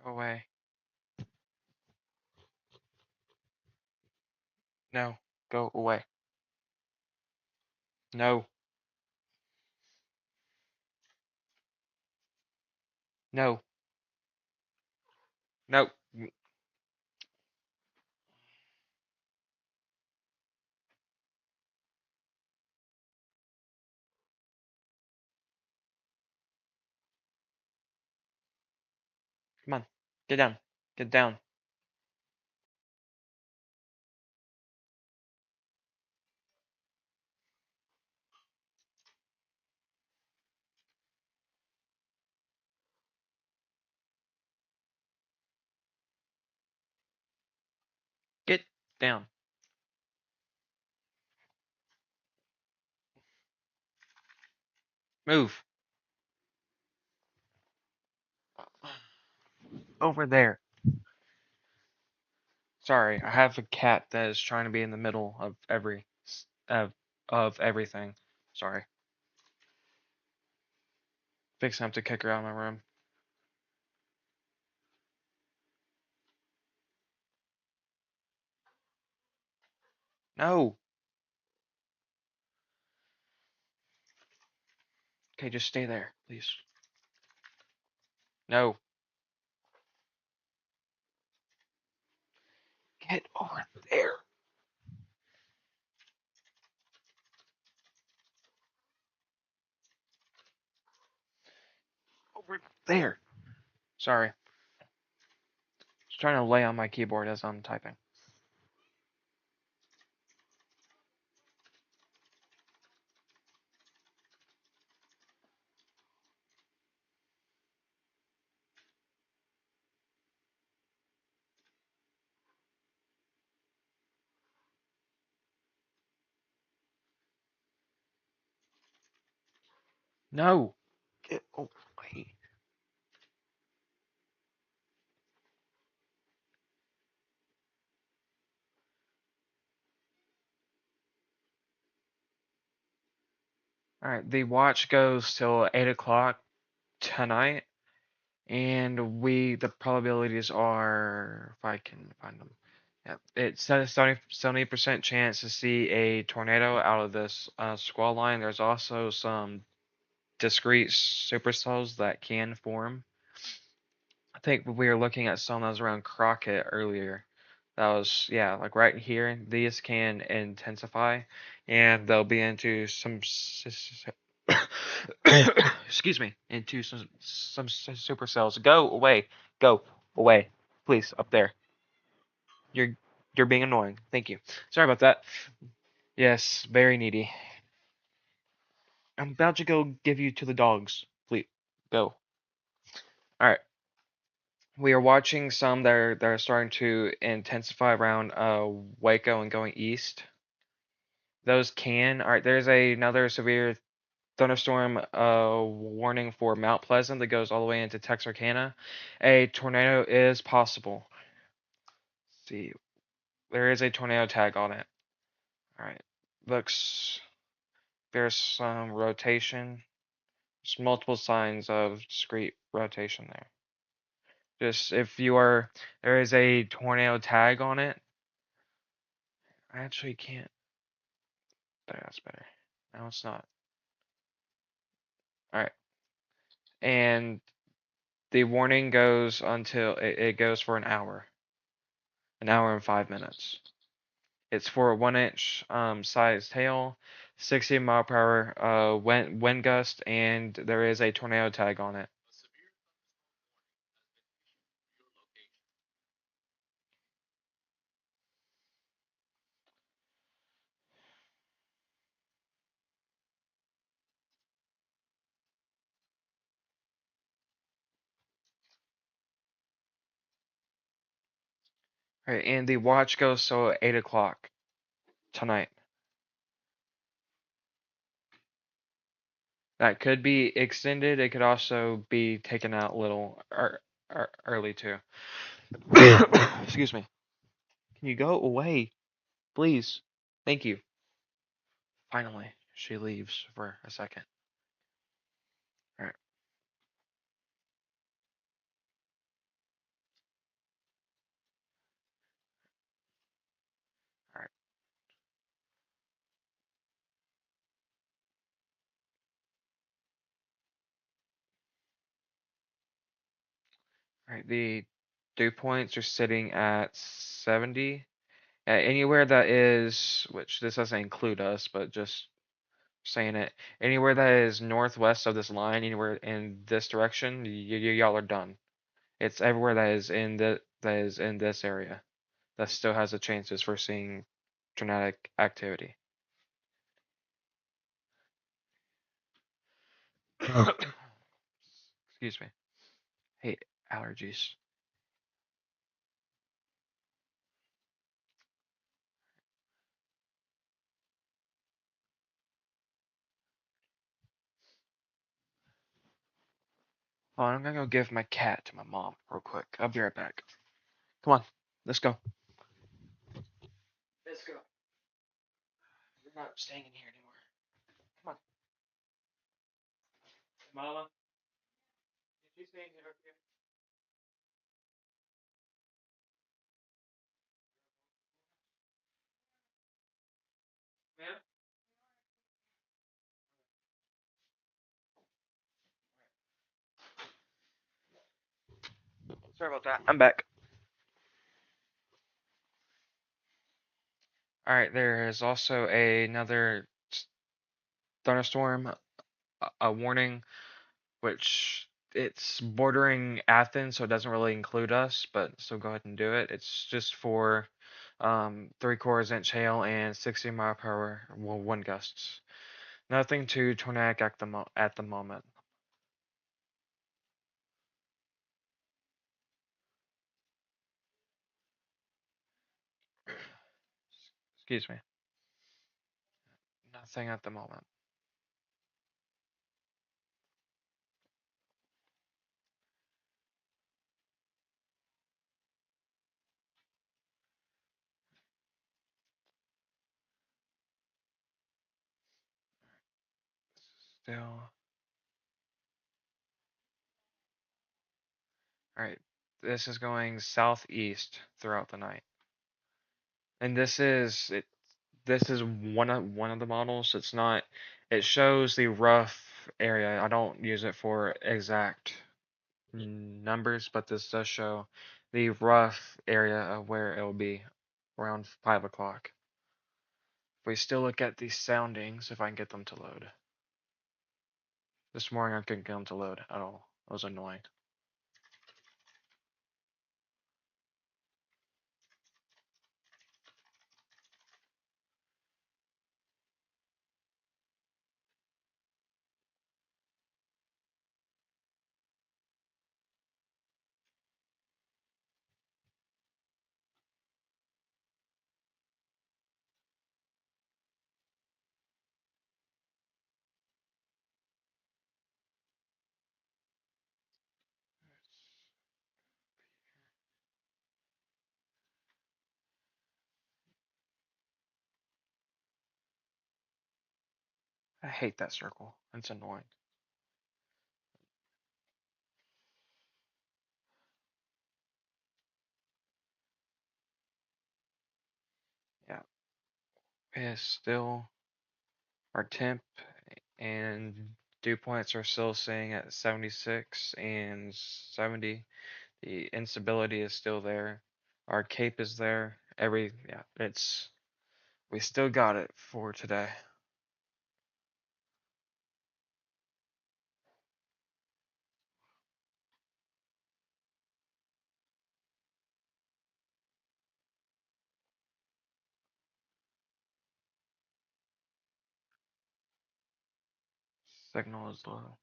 away. No, go away. No, no, no. Come on, get down. Get down. Get down. Move. Over there. Sorry, I have a cat that is trying to be in the middle of of everything. Sorry. Fixing up to kick her out of my room. No. Okay, just stay there, please. No. Get over there. Over there. Sorry. Just trying to lay on my keyboard as I'm typing. No. Get away. Alright, the watch goes till 8 o'clock tonight, and the probabilities are, if I can find them. Yeah, it's a 70% chance to see a tornado out of this squall line. There's also some discrete supercells that can form. I think we were looking at some that was around Crockett earlier. That was, yeah, like right here. These can intensify, and they'll be into excuse me, into some supercells. Go away. Go away. Please, up there. You're you're being annoying. Thank you. Sorry about that. Yes, very needy. I'm about to go give you to the dogs. Please, go. All right. We are watching some that are starting to intensify around Waco and going east. Those can. All right, there's another severe thunderstorm warning for Mount Pleasant that goes all the way into Texarkana. A tornado is possible. Let's see, there is a tornado tag on it. All right, looks there's some rotation. There's multiple signs of discrete rotation there. Just if you are, there is a tornado tag on it. I actually can't. That's better. No, it's not. All right. And the warning goes until it goes for an hour and 5 minutes. It's for a 1 inch size hail, 60 mile per hour wind gust, and there is a tornado tag on it. All right, and the watch goes till 8 o'clock tonight. That could be extended. It could also be taken out a little early too. Excuse me. Can you go away, please? Thank you. Finally, she leaves for a second. All right. Right, the dew points are sitting at 70. Anywhere that is, which this doesn't include us, but just saying it, anywhere that is northwest of this line, anywhere in this direction, y'all are done. It's everywhere that is in this area that still has the chances for seeing tornadic activity. Excuse me. Hey, allergies. Oh, I'm gonna go give my cat to my mom real quick. I'll be right back. Come on, let's go. Let's go. We're not staying in here anymore. Come on, Mama. Did you stay in here? Ma'am? Sorry about that. I'm back. All right, there is also another thunderstorm, a warning, which it's bordering Athens, so it doesn't really include us, but still go ahead and do it. It's just for 3/4 inch hail and 60 mile per hour wind gusts. Nothing too tornadic at the moment. Excuse me. Nothing at the moment. Still. All right. This is going southeast throughout the night. And this is one of the models. It's not it shows the rough area. I don't use it for exact numbers, but this does show the rough area of where it will be around 5 o'clock. If we still look at the soundings, if I can get them to load. This morning I couldn't get them to load at all. It was annoying. I hate that circle. It's annoying. Yeah. It's still our temp and dew points are still staying at 76 and 70. The instability is still there. Our cape is there. Yeah, we still got it for today. Signal is low.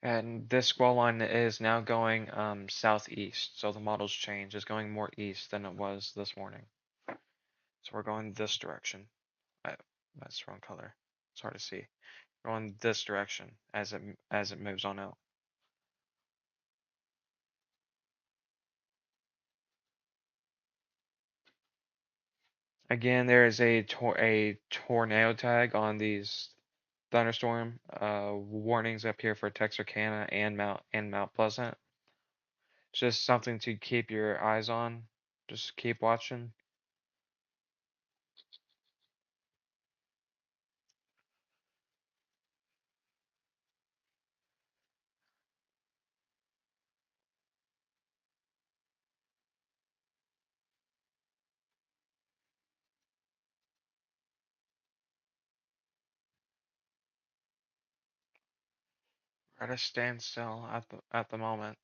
And this squall line is now going southeast, so the model's changed. It's going more east than it was this morning. So we're going this direction. I, that's the wrong color. It's hard to see. We're going this direction as it moves on out. Again, there is a tornado tag on these thunderstorm warnings up here for Texarkana and Mount Pleasant. Just something to keep your eyes on. Just keep watching. at a standstill at the moment.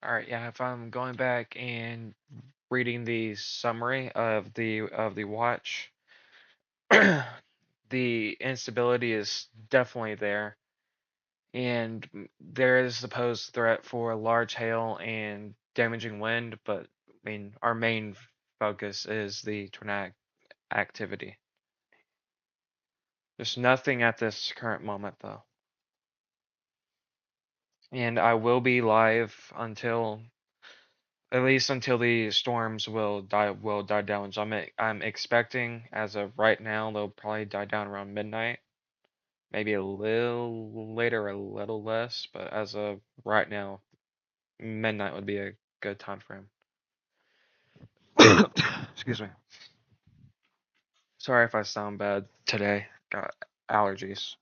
All right, yeah, if I'm going back and reading the summary of the watch, the instability is definitely there, and there is supposed threat for large hail and damaging wind, but I mean, our main focus is the tornadic activity. There's nothing at this current moment, though. And I will be live until at least until the storms will die down. So I'm expecting as of right now they'll probably die down around midnight, maybe a little later, a little less, but as of right now, midnight would be a good time frame. Excuse me. Sorry if I sound bad today. Got allergies.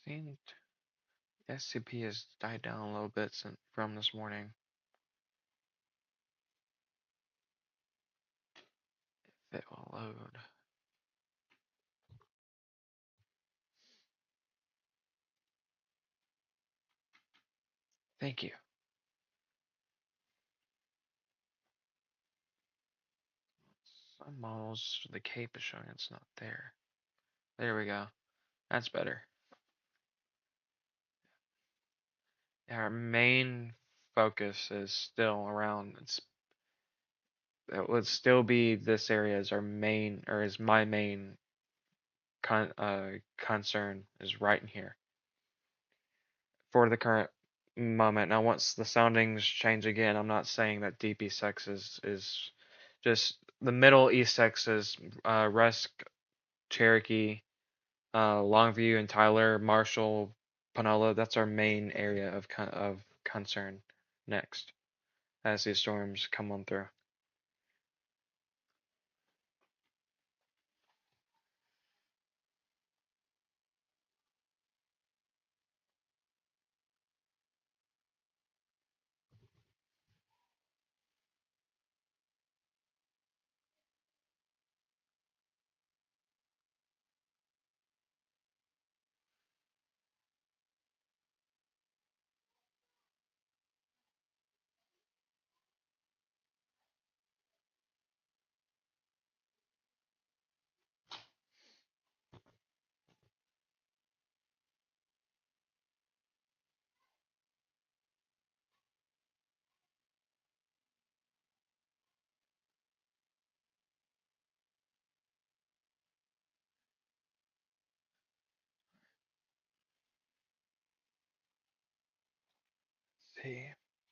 Seen SCP has died down a little bit since from this morning. It will load. Thank you. Some models, the cape is showing it's not there. There we go. That's better. Our main focus is still around. It would still be this area as our main, or is my main concern is right in here for the current moment. Now, once the soundings change again, I'm not saying that Deep East Texas is just the Middle East Texas, Rusk, Cherokee, Longview, and Tyler, Marshall, Panola. That's our main area of concern next as these storms come on through. See,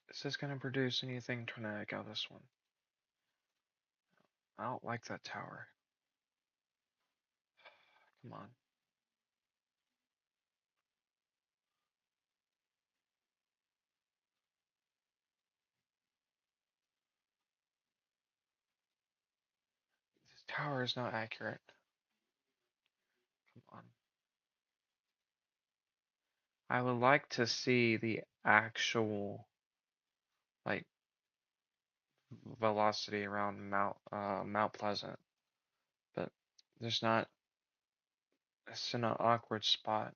is this going to produce anything tornadic out of this one? I don't like that tower. Come on. This tower is not accurate. Come on. I would like to see the actual, like, velocity around Mount Pleasant, but there's not. It's in an awkward spot.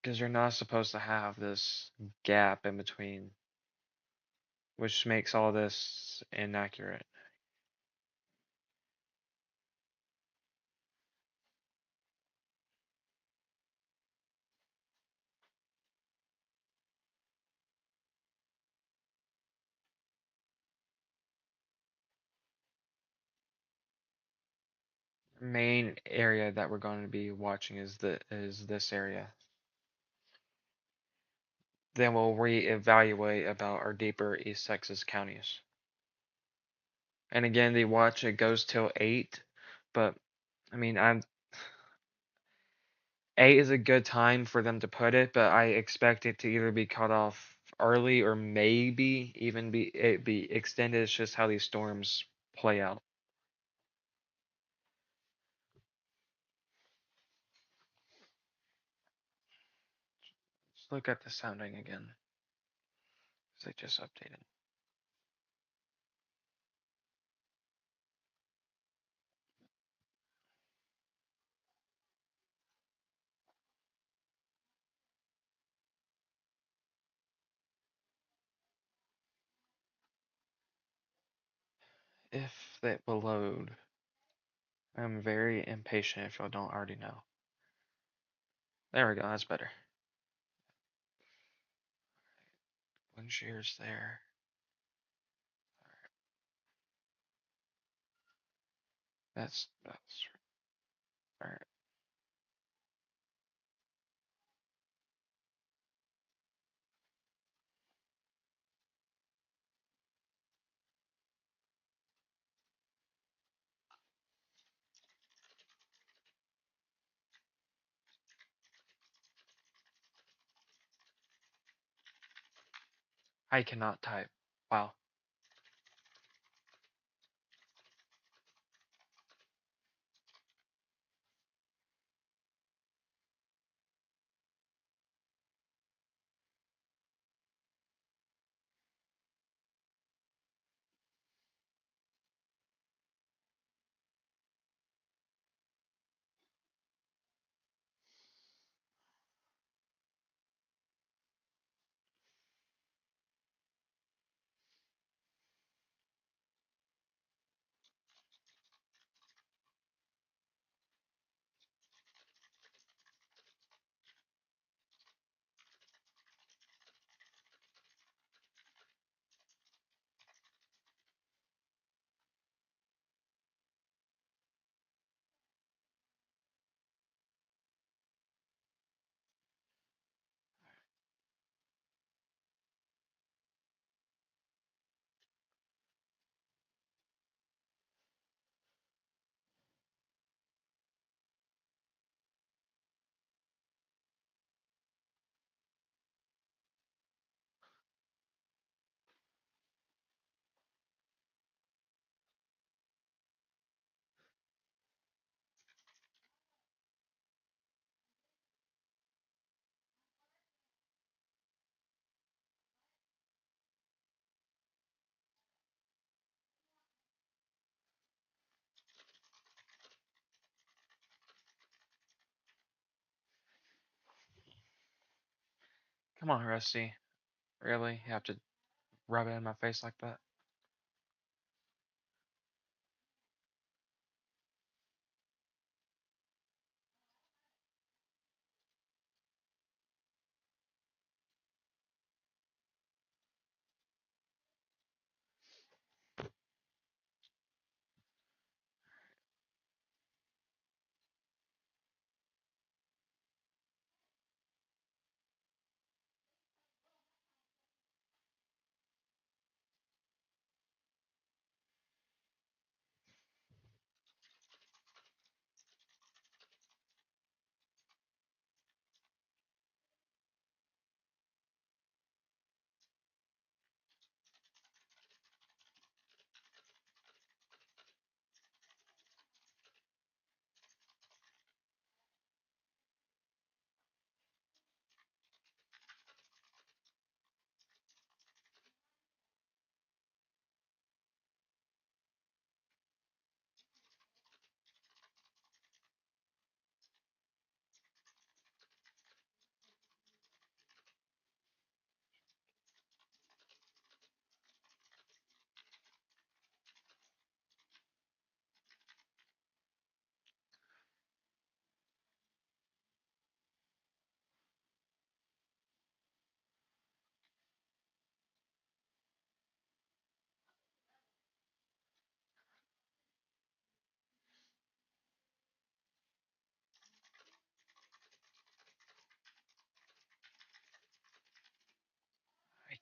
Because you're not supposed to have this gap in between, which makes all this inaccurate. Main area that we're going to be watching is this area. Then we'll reevaluate about our deeper East Texas counties. And again, the watch it goes till 8, but I mean, 8 is a good time for them to put it, but I expect it to either be cut off early or maybe even be extended. It's just how these storms play out. Let's look at the sounding again. They just updated. If that will load. I'm very impatient if y'all don't already know. There we go, that's better. Wind shear's there. That's alright. I cannot type. Wow. Come on, Rusty. Really? You have to rub it in my face like that?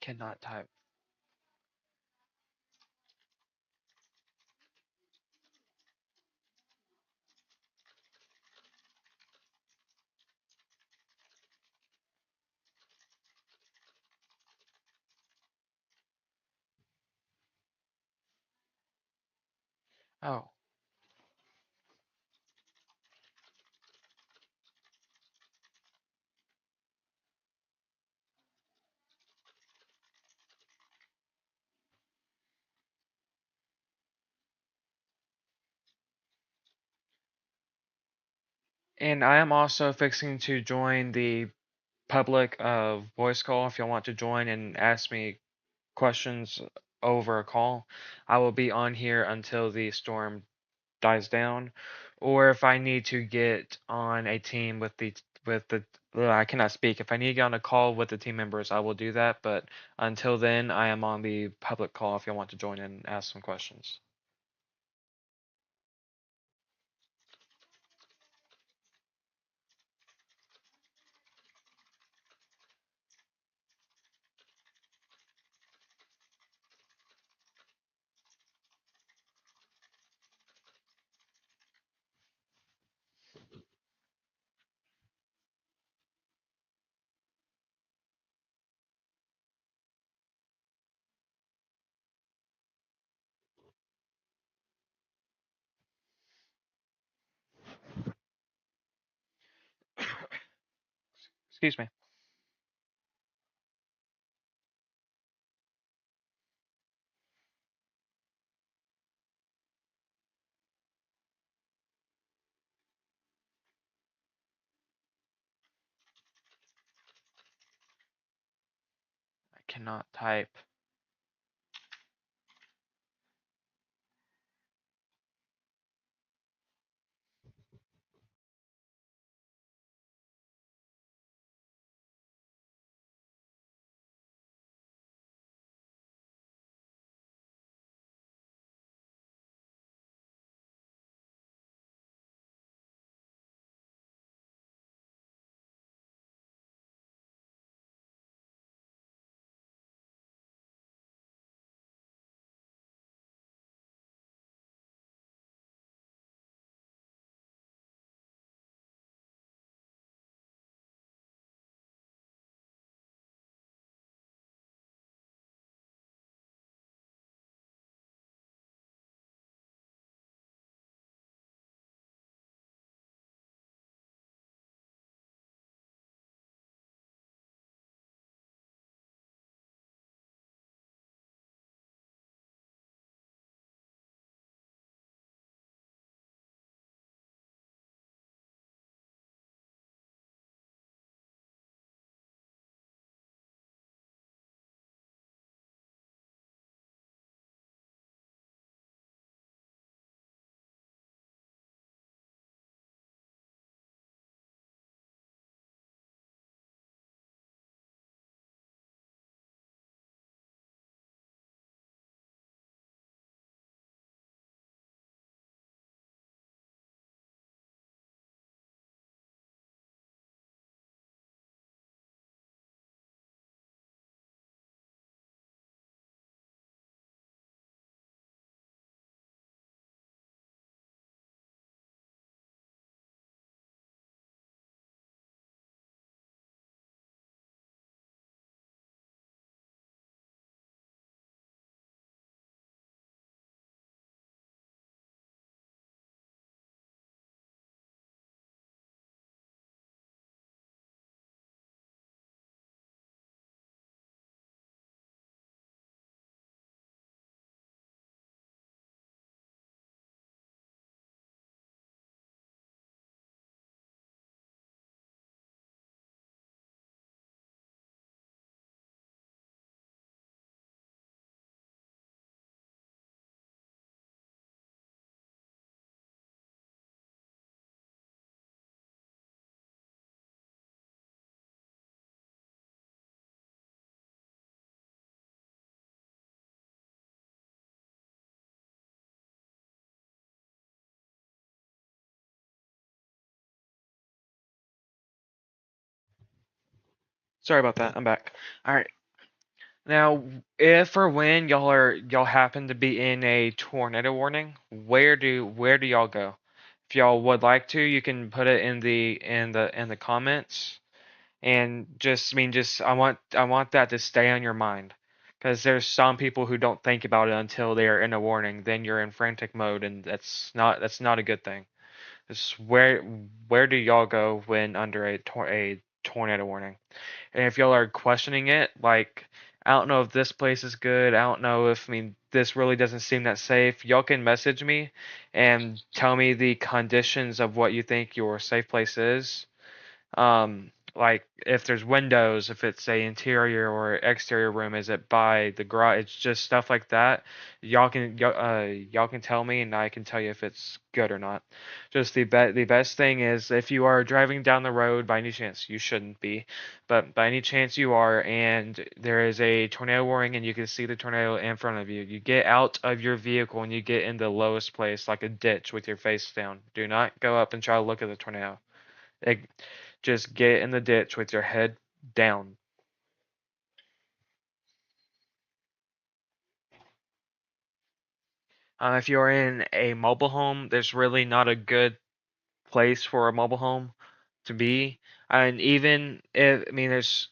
cannot type. Oh, and I am also fixing to join the public voice call. If y'all want to join and ask me questions over a call, I will be on here until the storm dies down, or if I need to get on a team with the I cannot speak. If I need to get on a call with the team members, I will do that. But until then, I am on the public call if you want to join and ask some questions. Excuse me. I cannot type. Sorry about that. I'm back. All right. Now, if or when y'all happen to be in a tornado warning, where do y'all go? If y'all would like to, you can put it in the comments, and just I want that to stay on your mind, because there's some people who don't think about it until they are in a warning. Then you're in frantic mode, and that's not a good thing. It's where do y'all go when under a tornado warning? And if y'all are questioning it, like, I don't know if this place is good. I don't know if, I mean, this really doesn't seem that safe. Y'all can message me and tell me the conditions of what you think your safe place is. Like, if there's windows, if it's a interior or exterior room, is it by the garage? It's just stuff like that. Y'all can tell me, and I can tell you if it's good or not. Just the best thing is, if you are driving down the road by any chance, you shouldn't be, but by any chance you are, and there is a tornado warning, and you can see the tornado in front of you, you get out of your vehicle and you get in the lowest place, like a ditch, with your face down. Do not go up and try to look at the tornado. It, just get in the ditch with your head down. If you're in a mobile home, there's really not a good place for a mobile home to be. And even if, I mean, there's,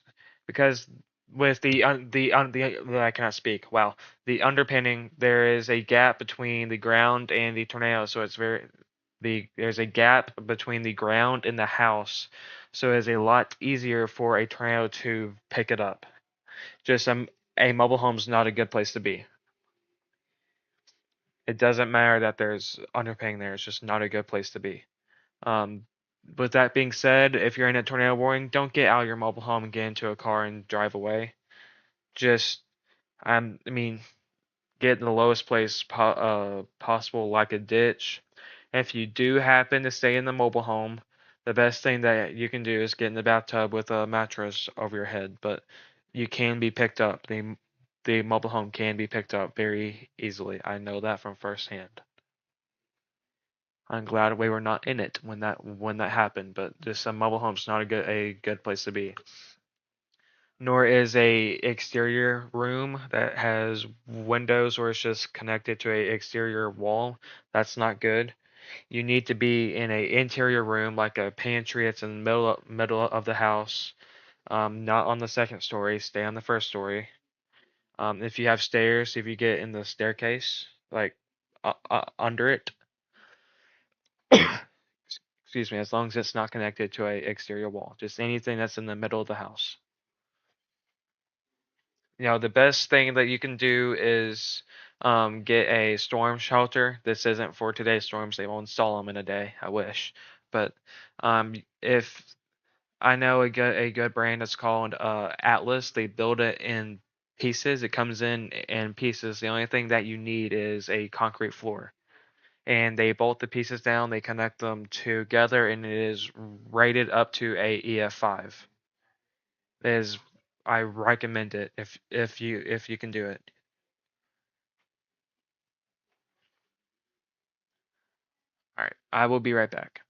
because with I cannot speak. Wow, the underpinning, there is a gap between the ground and the tornado, so it's there's a gap between the ground and the house, so it's a lot easier for a tornado to pick it up. Just a mobile home's not a good place to be. It doesn't matter that there's underpinning there. It's just not a good place to be. Um, with that being said, if you're in a tornado warning, don't get out of your mobile home and get into a car and drive away. Just, I mean, get in the lowest place possible, like a ditch. If you do happen to stay in the mobile home, the best thing that you can do is get in the bathtub with a mattress over your head. But you can be picked up. The mobile home can be picked up very easily. I know that from firsthand. I'm glad we were not in it when that happened, but just a mobile home's not a good place to be. Nor is a exterior room that has windows or is just connected to a exterior wall. That's not good. You need to be in a interior room, like a pantry. It's in the middle of the house. Not on the second story. Stay on the first story. If you have stairs, if you get in the staircase, like under it, excuse me, as long as it's not connected to a exterior wall, just anything that's in the middle of the house. The best thing that you can do is get a storm shelter. This isn't for today's storms. They won't install them in a day. I wish. But if I know a good brand that's called Atlas, they build it in pieces. It comes in pieces. The only thing that you need is a concrete floor. And they bolt the pieces down, they connect them together, and it is rated up to a EF5. Is I recommend it if you can do it. All right, I will be right back.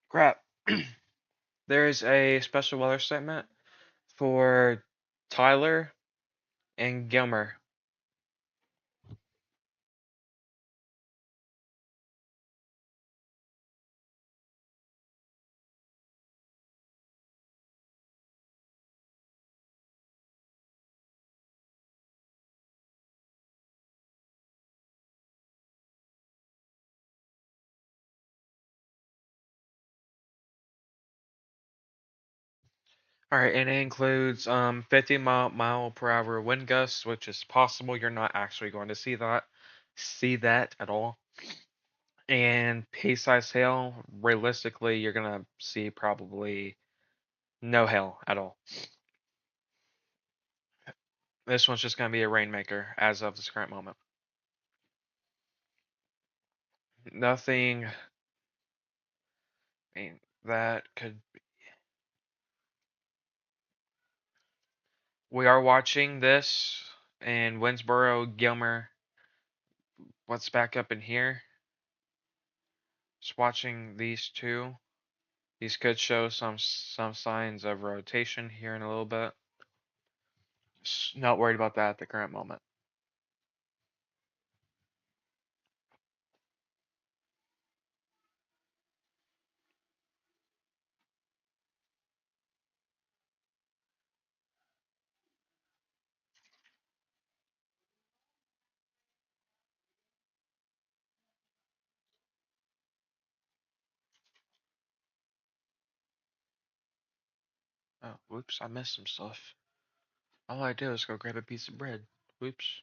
Crap. There is a special weather statement for Tyler and Gilmer. All right, and it includes 50 mile per hour wind gusts, which is possible you're not actually going to see that at all. And pea-sized hail, realistically, you're gonna see probably no hail at all. This one's just gonna be a rainmaker as of this current moment. Nothing. I mean, that could. We are watching this in Winsboro, Gilmer. What's back up in here? Just watching these two. These could show some signs of rotation here in a little bit. Just not worried about that at the current moment. Oh, whoops! I missed some stuff. All I did was go grab a piece of bread. Whoops.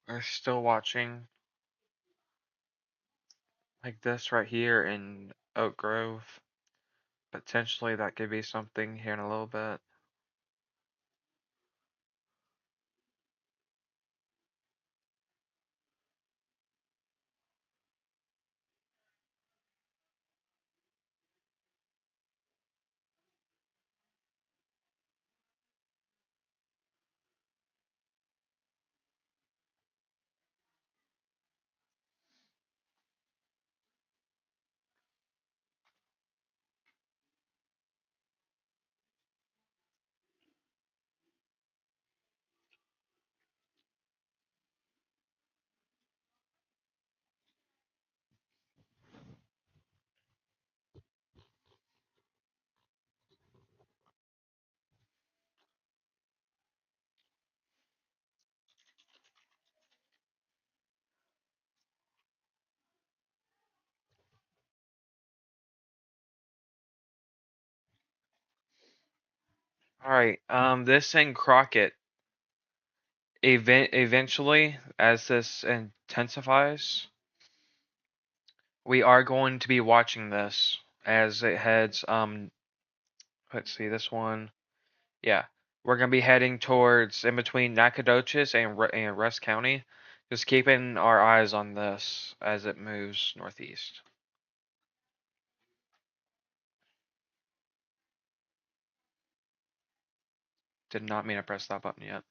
We're still watching like this right here in Oak Grove. Potentially that could be something here in a little bit. All right. This in Crockett. Eventually, as this intensifies, we are going to be watching this as it heads. Let's see this one. Yeah, we're gonna be heading towards in between Nacogdoches and Rusk County. Just keeping our eyes on this as it moves northeast. Did not mean to press that button yet.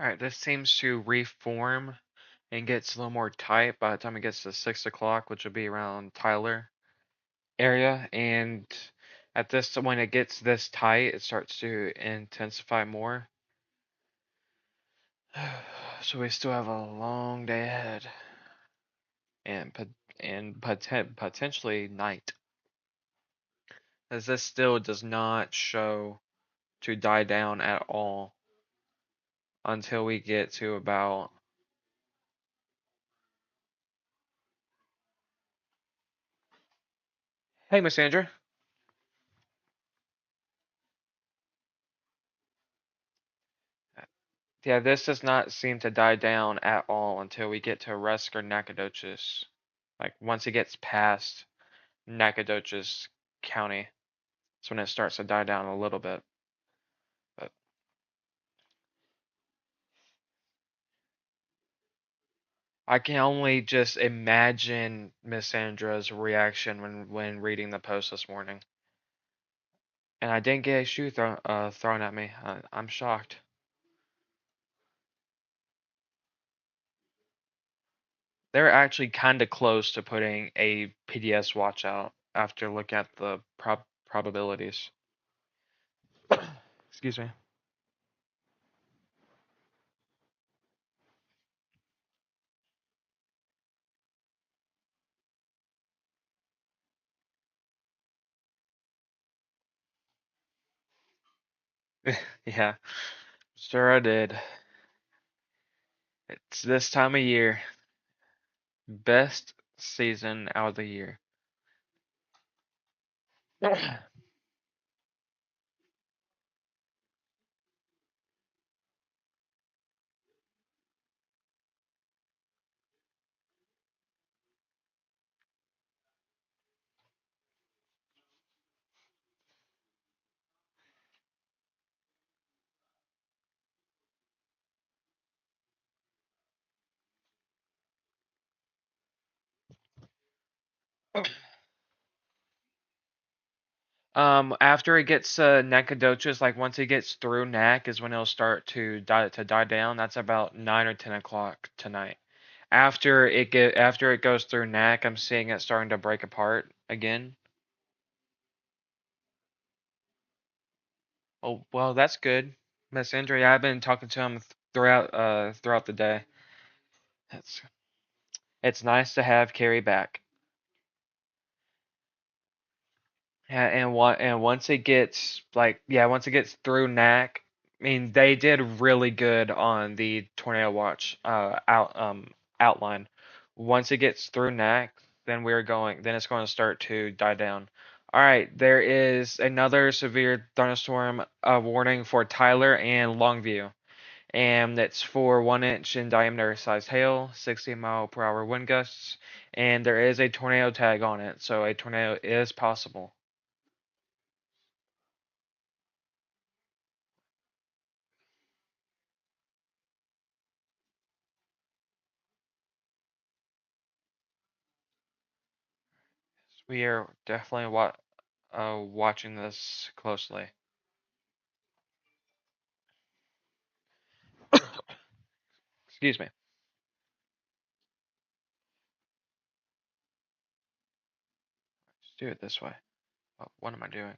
Alright, this seems to reform and gets a little more tight by the time it gets to 6 o'clock, which will be around Tyler area. And at this, when it gets this tight, it starts to intensify more. So we still have a long day ahead, and potentially night, as this still does not show to die down at all until we get to about. Hey, Miss Andrew. Yeah, this does not seem to die down at all until we get to Rusk or Nacogdoches. Like once it gets past Nacogdoches County, that's when it starts to die down a little bit. But I can only just imagine Miss Sandra's reaction when reading the post this morning. And I didn't get a shoe thrown at me. I'm shocked. They're actually kind of close to putting a PDS watch out after looking at the probabilities. Excuse me. Yeah, sure I did. It's this time of year. Best season out of the year. After it gets Nacogdoches, like once it gets through Nac is when it'll start to die down. That's about 9 or 10 o'clock tonight. After it goes through Nac, I'm seeing it starting to break apart again. Oh well, that's good, Miss Andrea. I've been talking to him throughout the day. It's it's nice to have Carrie back. Yeah, and once it gets once it gets through Nac, I mean they did really good on the Tornado Watch outline. Once it gets through Nac, then it's going to start to die down. All right, there is another severe thunderstorm warning for Tyler and Longview, and it's for 1 inch in diameter sized hail, 60-mile-per-hour wind gusts, and there is a tornado tag on it, so a tornado is possible. We are definitely watching this closely. Excuse me. Let's do it this way. What am I doing?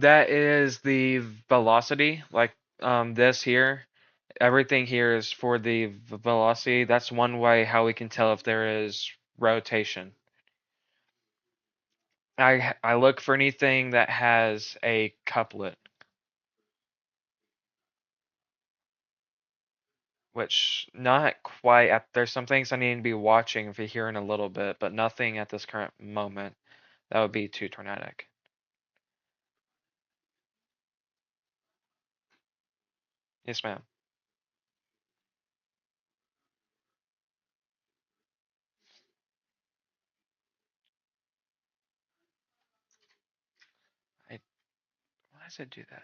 That is the velocity. Like this here. Everything here is for the velocity. That's one way how we can tell if there is rotation. I look for anything that has a couplet, which not quite. There's some things I need to be watching for here in a little bit, but nothing at this current moment that would be too tornadic. Yes, ma'am. I, why does it do that?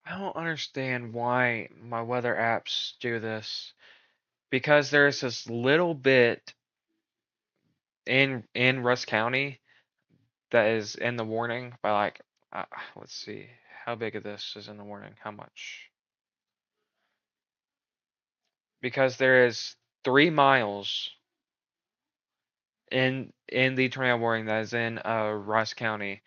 I don't understand why my weather apps do this. Because there's this little bit in Rusk County that is in the warning by like let's see how big of this is in the warning. How much? Because there is 3 miles in the tornado warning that is in Rusk County.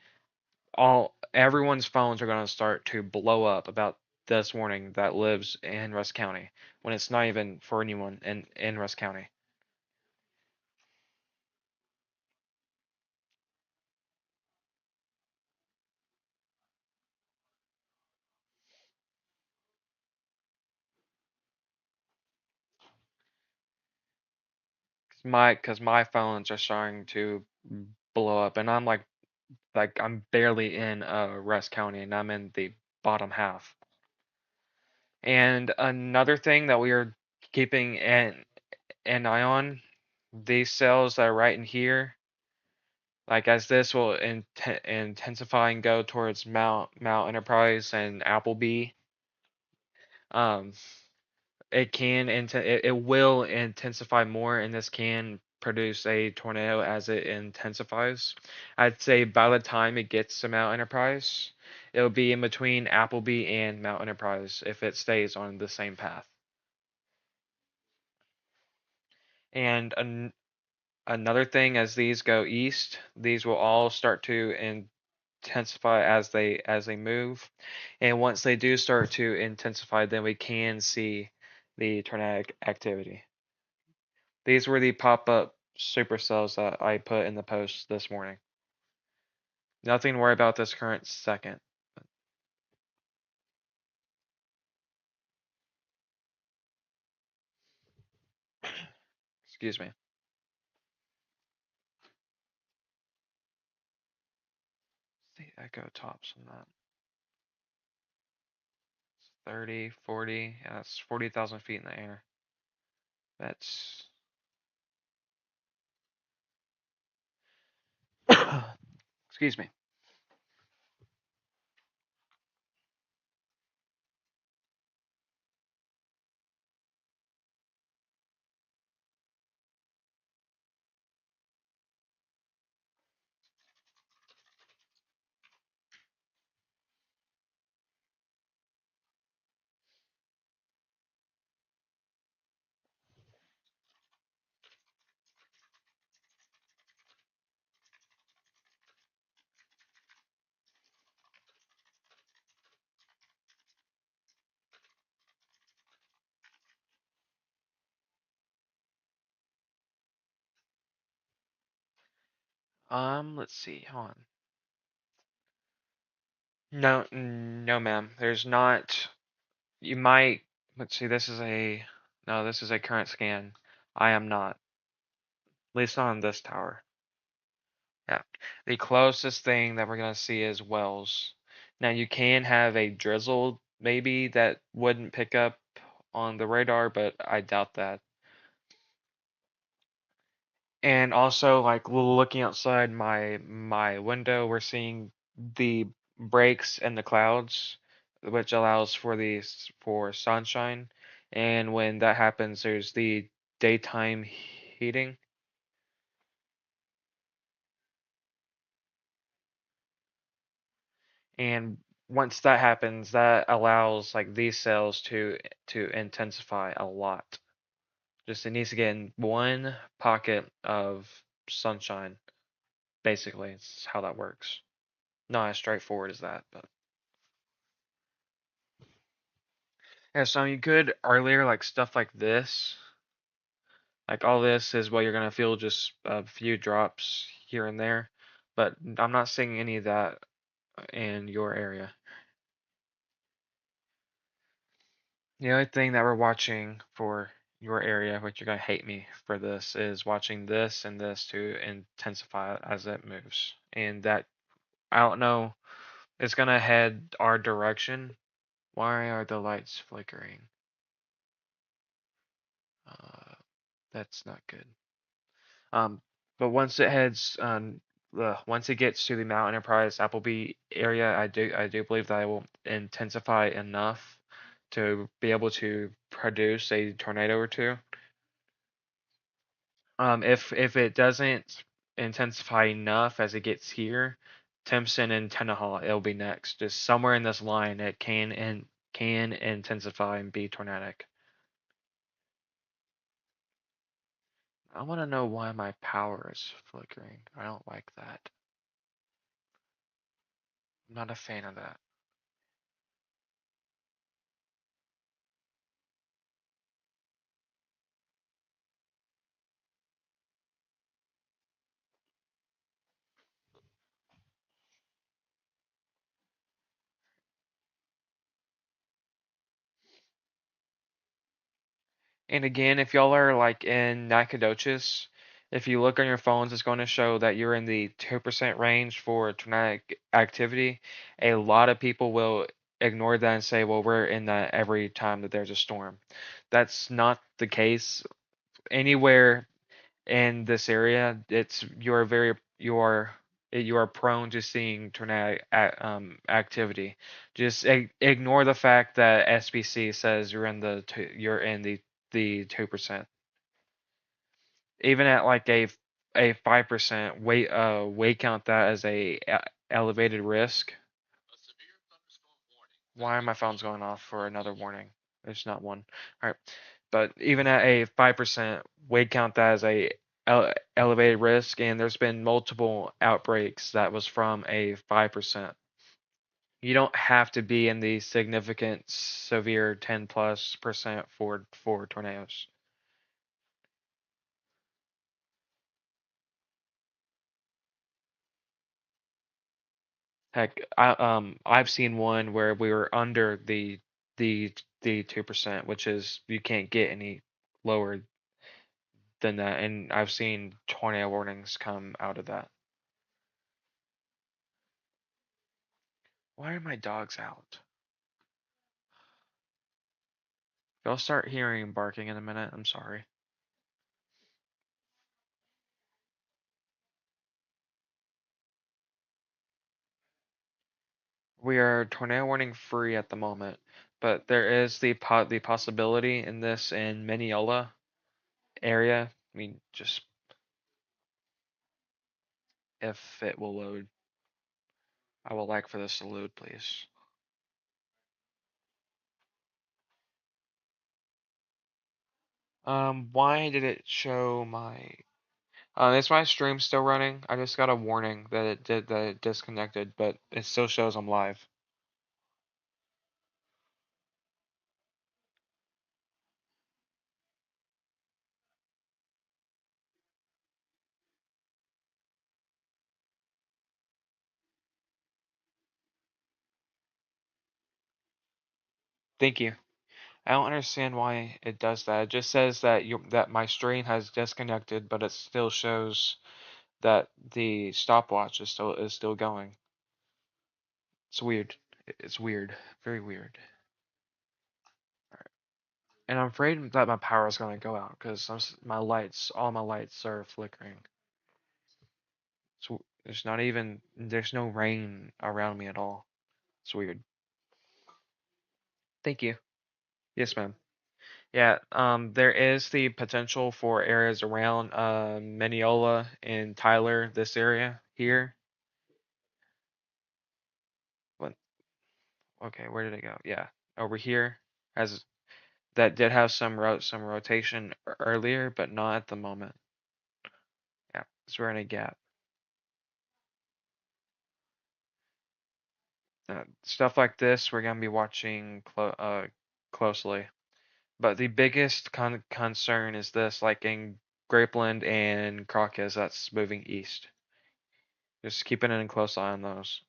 Everyone's phones are going to start to blow up about this warning that lives in Rusk County when it's not even for anyone in Rusk County. 'Cause my phones are starting to blow up, and I'm I'm barely in Rusk County, and I'm in the bottom half. And another thing that we are keeping an eye on, these cells that are right in here, like as this will intensify and go towards Mount Enterprise and Appleby, um, it will intensify more, and this can produce a tornado as it intensifies. I'd say by the time it gets to Mount Enterprise, it'll be in between Appleby and Mount Enterprise if it stays on the same path. And another thing, as these go east, these will all start to intensify as they move. And once they do start to intensify, then we can see the tornadic activity. These were the pop-up supercells that I put in the post this morning. Nothing to worry about this current second. Excuse me. The echo tops on that. 30, 40. Yeah, that's 40,000 feet in the air. That's. Excuse me. Let's see. Hold on. No, no, ma'am. There's not. You might. Let's see. This is a. No, this is a current scan. I am not. At least not on this tower. Yeah. The closest thing that we're gonna see is Wells. Now you can have a drizzle maybe that wouldn't pick up on the radar, but I doubt that. And also, like looking outside my window, we're seeing the breaks in the clouds, which allows for for sunshine. And when that happens, there's the daytime heating. And once that happens, that allows like these cells to intensify a lot. Just it needs to get in one pocket of sunshine. Basically, it's how that works. Not as straightforward as that, but yeah. So you could earlier like stuff like this, like all this is what you're gonna feel, just a few drops here and there. But I'm not seeing any of that in your area. The only thing that we're watching for your area, which you're gonna hate me for this, is watching this and this to intensify as it moves. And that, I don't know, it's gonna head our direction. Why are the lights flickering? Uh, that's not good. Um, but once it heads once it gets to the Mount Enterprise Appleby area, I do believe that it will intensify enough to be able to produce a tornado or two. If it doesn't intensify enough as it gets here, Timpson and Tenaha, it'll be next. Just somewhere in this line, it can intensify and be tornadic. I want to know why my power is flickering. I don't like that. I'm not a fan of that. And again, if y'all are like in Nacogdoches, if you look on your phones, it's going to show that you're in the 2% range for tornadic activity. A lot of people will ignore that and say, well, we're in that every time that there's a storm. That's not the case. Anywhere in this area, you are prone to seeing tornadic activity. Just ignore the fact that SPC says you're in the 2%. Even at like a 5% weight count that as elevated risk. Why are my phones going off for another warning? There's not one. All right. But even at a 5% weight count, that is a elevated risk, and there's been multiple outbreaks that was from a 5%. You don't have to be in the significant severe 10+% for tornadoes. Heck, I've seen one where we were under the the 2%, which is you can't get any lower than that, and I've seen tornado warnings come out of that. Why are my dogs out? If I'll start hearing barking in a minute, I'm sorry. We are tornado warning free at the moment, but there is the possibility in this in Mineola area. I mean, just if it will load, I would like for this to load, please. Why did it show my? Is my stream still running? I just got a warning that it disconnected, but it still shows I'm live. Thank you. I don't understand why it does that. It just says that my stream has disconnected, but it still shows that the stopwatch is still going. It's weird. It's weird. Very weird. And I'm afraid that my power is going to go out because all my lights are flickering. So there's no rain around me at all. It's weird. Thank you. Yes, ma'am. Yeah, there is the potential for areas around Mineola and Tyler, this area here. What? Okay, where did it go? Yeah, over here has that did have some rotation earlier, but not at the moment. Yeah, so we're in a gap. Stuff like this, we're gonna be watching closely. But the biggest concern is this, like in Grapeland and Crocus, that's moving east. Just keeping a close eye on those.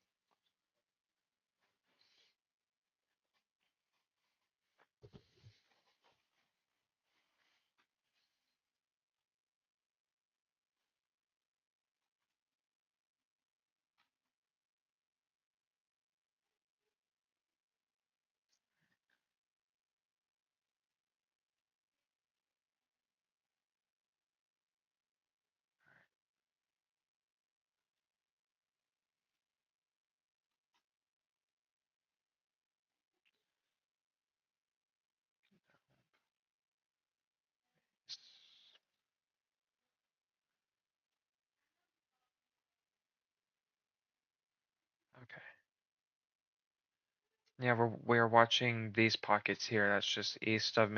Yeah, we're watching these pockets here. That's just east of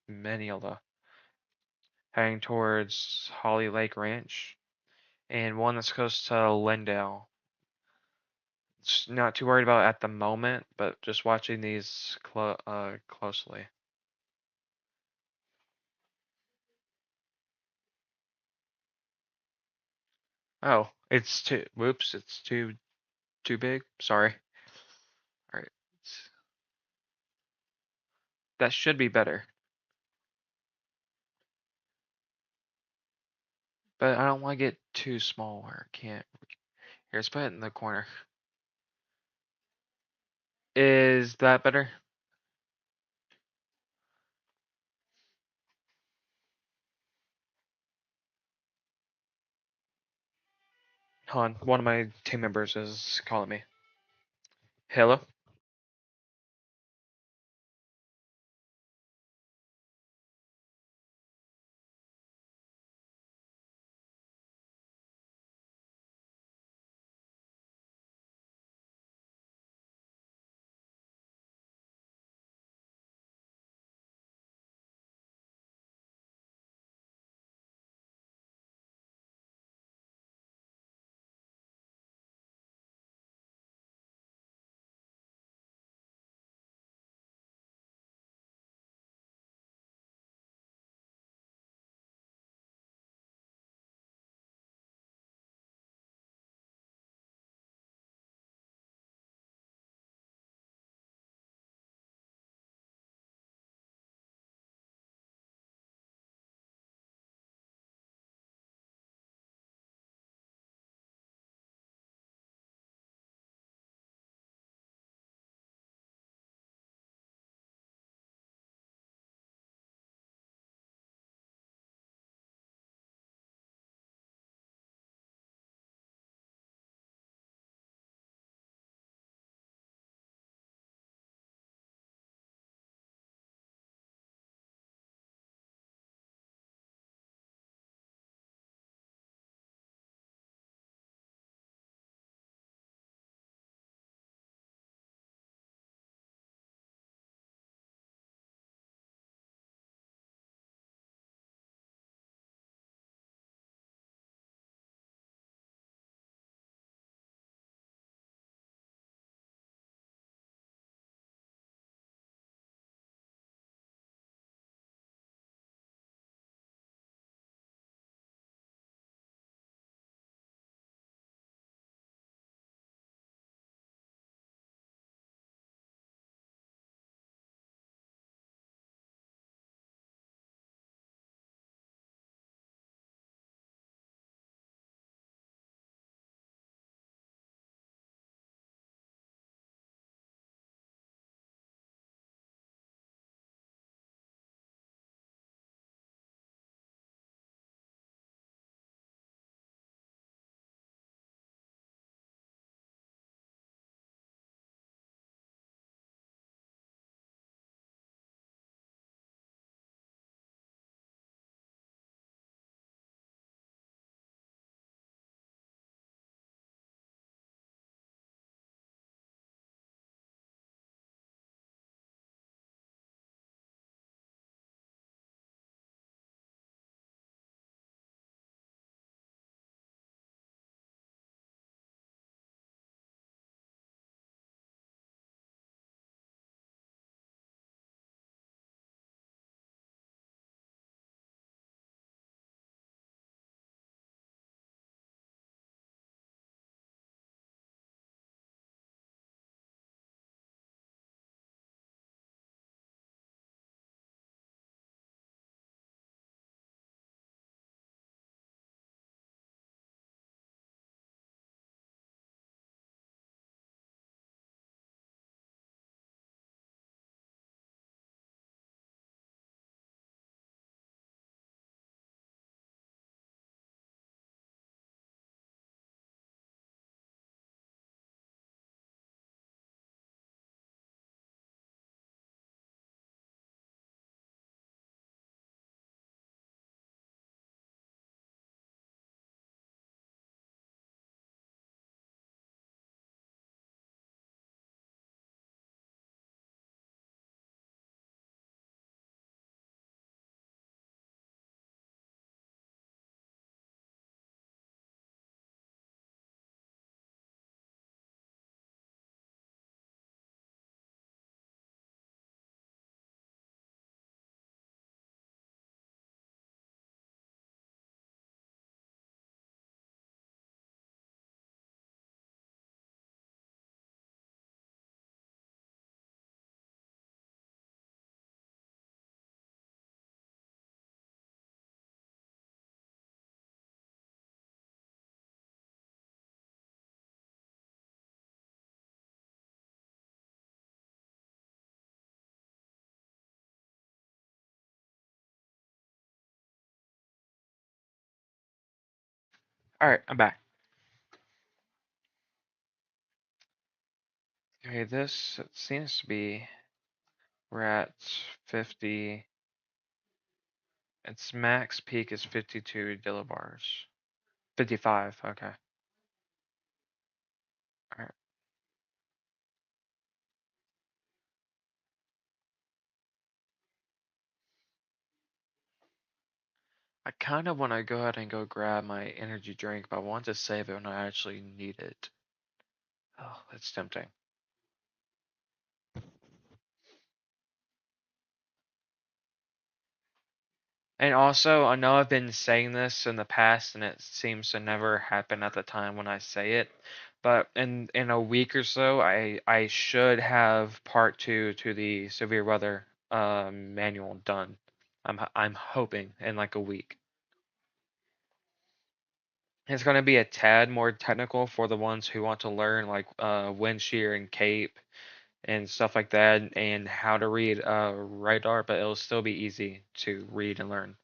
Manila, heading towards Holly Lake Ranch, and one that's close to Lindale. Not too worried about at the moment, but just watching these closely. Oh, it's too. Whoops, it's too big. Sorry. All right, that should be better. But I don't want to get too small where I can't. Here, let's put it in the corner. Is that better? Hold on, one of my team members is calling me. Hello? All right, I'm back. Okay, this it seems to be we're at 50. Its max peak is 52 millibars. 55. Okay. All right. I kind of want to go ahead and go grab my energy drink, but I want to save it when I actually need it. Oh, that's tempting. And also, I know I've been saying this in the past, and it seems to never happen at the time when I say it. But in a week or so, I should have part two to the severe weather manual done. I'm hoping in like a week. It's going to be a tad more technical for the ones who want to learn like wind shear and cape and stuff like that, and how to read radar, but it'll still be easy to read and learn.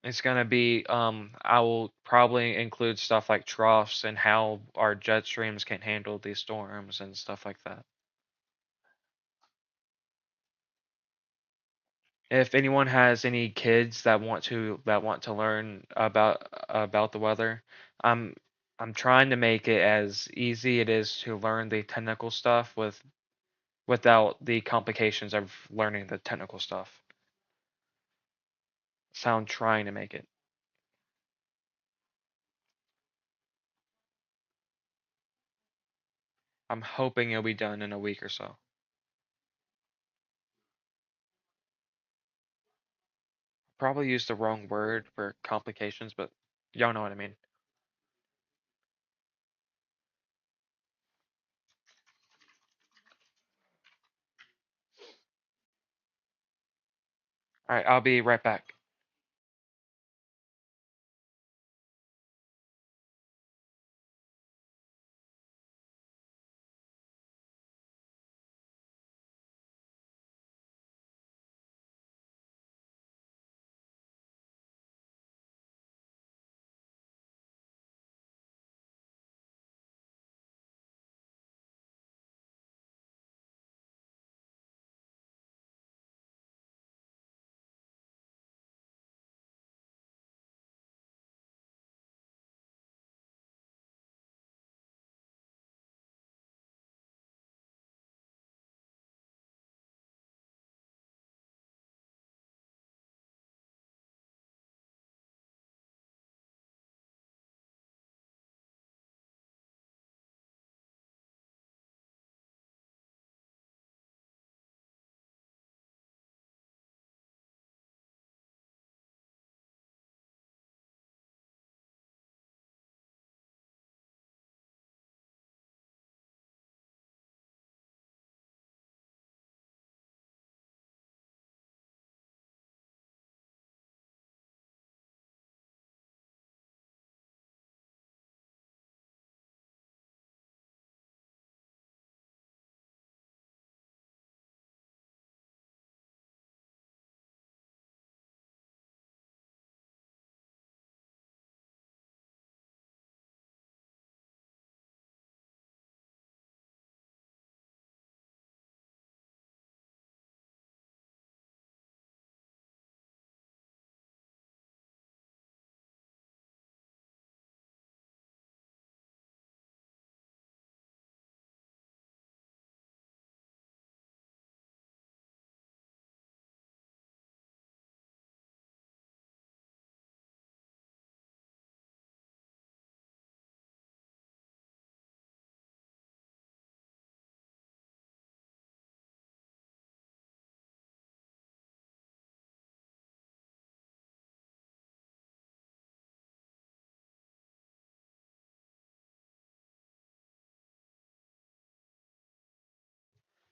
It's gonna be I will probably include stuff like troughs and how our jet streams can handle these storms and stuff like that. If anyone has any kids that want to learn about the weather, I'm I'm trying to make it as easy it is to learn the technical stuff without the complications of learning the technical stuff. So I'm trying to make it. I'm hoping it'll be done in a week or so. Probably used the wrong word for complications, but y'all know what I mean. All right, I'll be right back.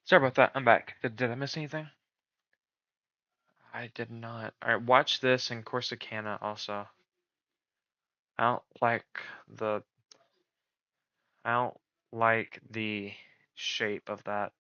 Sorry about that. I'm back. Did I miss anything? I did not. All right, watch this in Corsicana also. I don't like the I don't like the shape of that.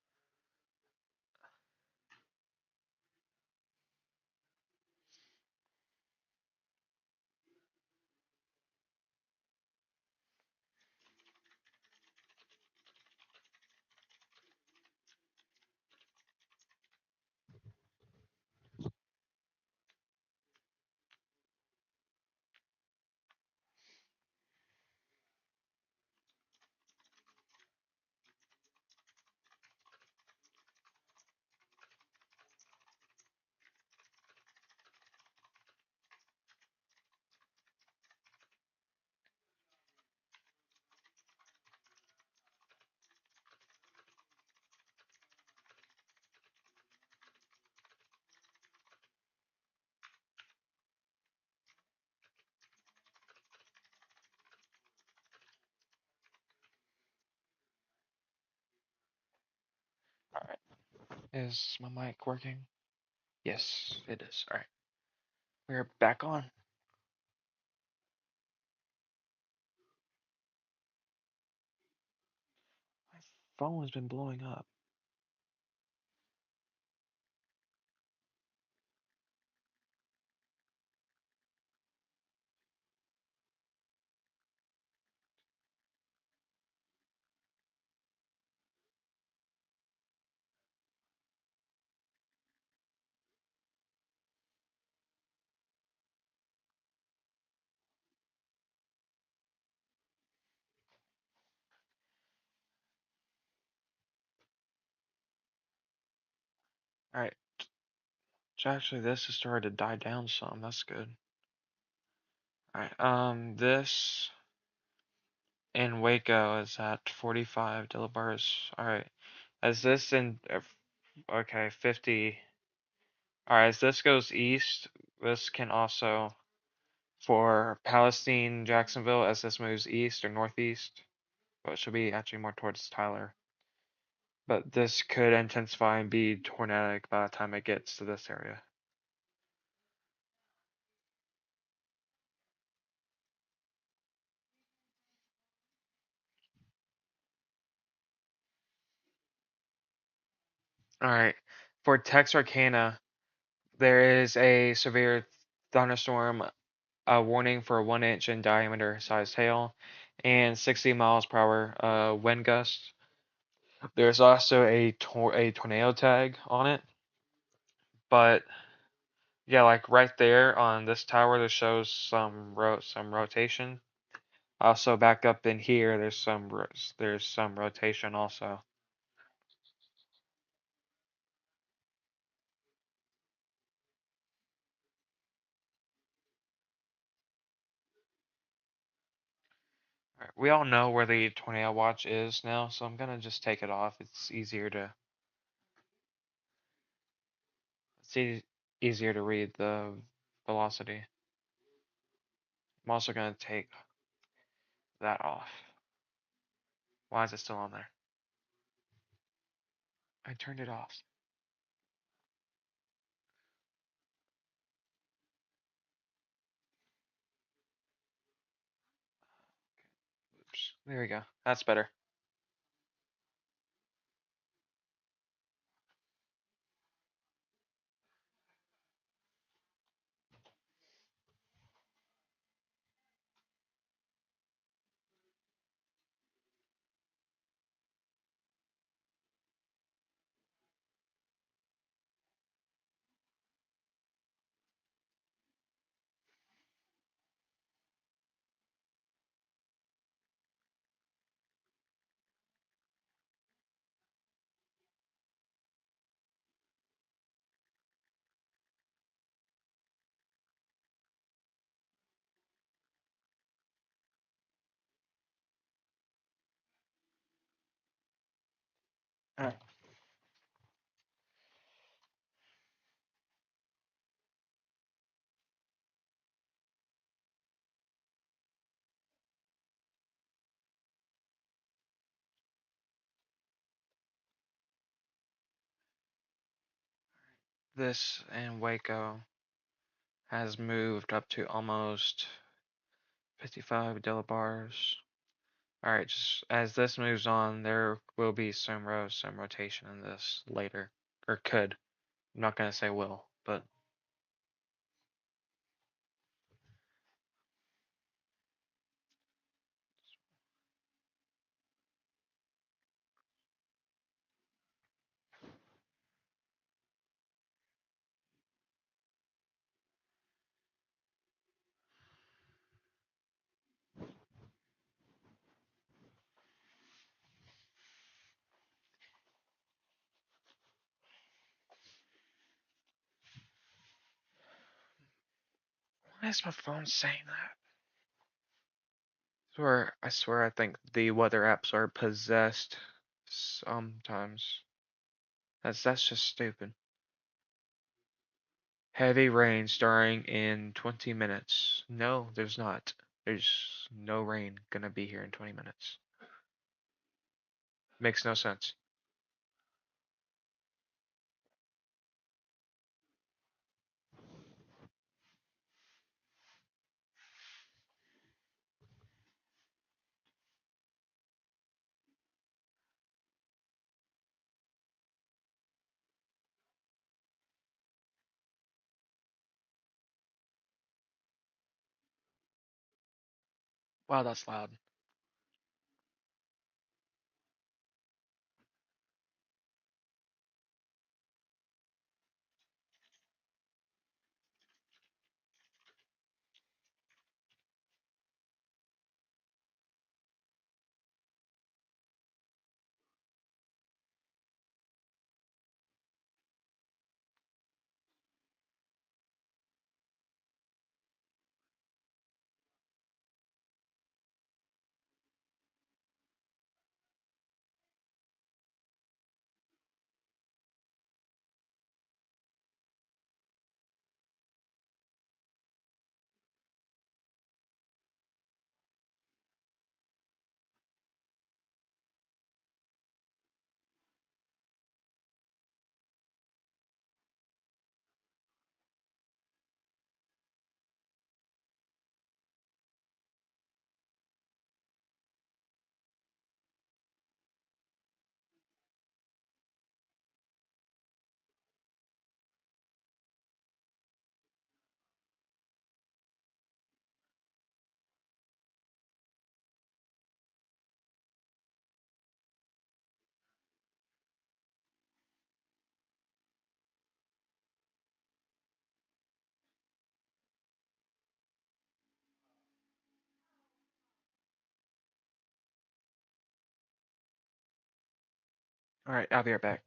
Is my mic working? Yes, it is. All right. We're back on. My phone has been blowing up. All right. Actually, this has started to die down some. That's good. All right. This in Waco is at 45 millibars. All right. As this in okay 50. All right. As this goes east, this can also for Palestine, Jacksonville, as this moves east or northeast. Well, it should be actually more towards Tyler. But this could intensify and be tornadic by the time it gets to this area. All right. For Texarkana, there is a severe thunderstorm, a warning for 1 inch in diameter sized hail, and 60 miles per hour wind gust. There's also a tornado tag on it, but yeah, like right there on this tower, that shows some rotation. Also, back up in here, there's some rotation also. Alright, we all know where the tornado watch is now, so I'm gonna just take it off. It's easier to read the velocity. I'm also gonna take that off. Why is it still on there? I turned it off. Oops. There we go. That's better. Alright. This in Waco has moved up to almost 55 millibars. Alright, just as this moves on, there will be some rotation in this later. Or could. I'm not gonna say will, but why is my phone saying that? I think the weather apps are possessed sometimes. That's just stupid. Heavy rain starting in 20 minutes. No, there's not. There's no rain gonna be here in 20 minutes. Makes no sense. Wow, that's loud. All right, I'll be right back.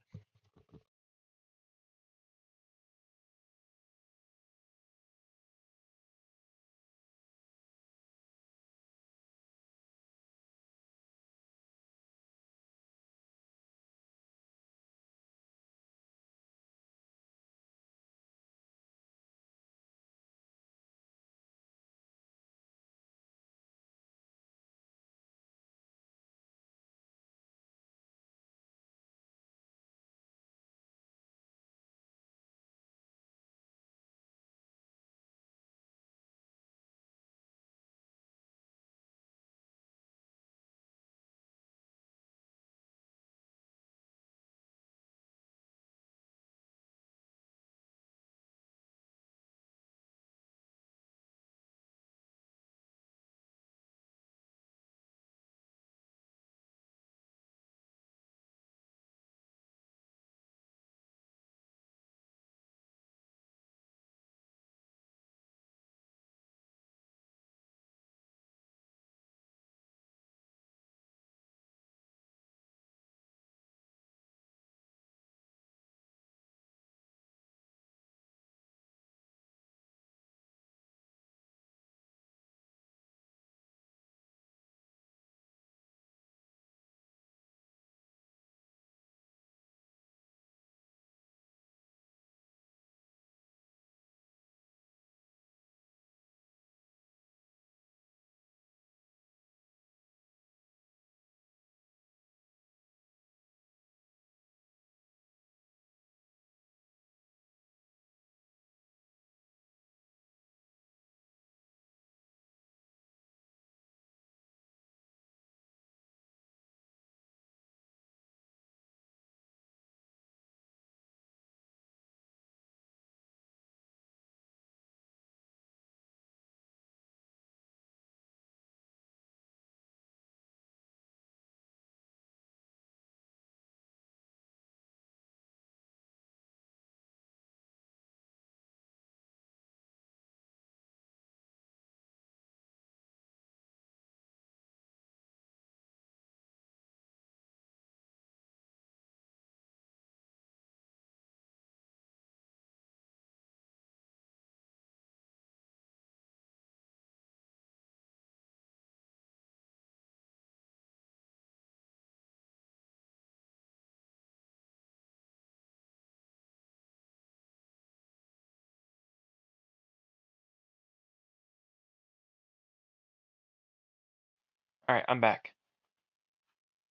All right, I'm back.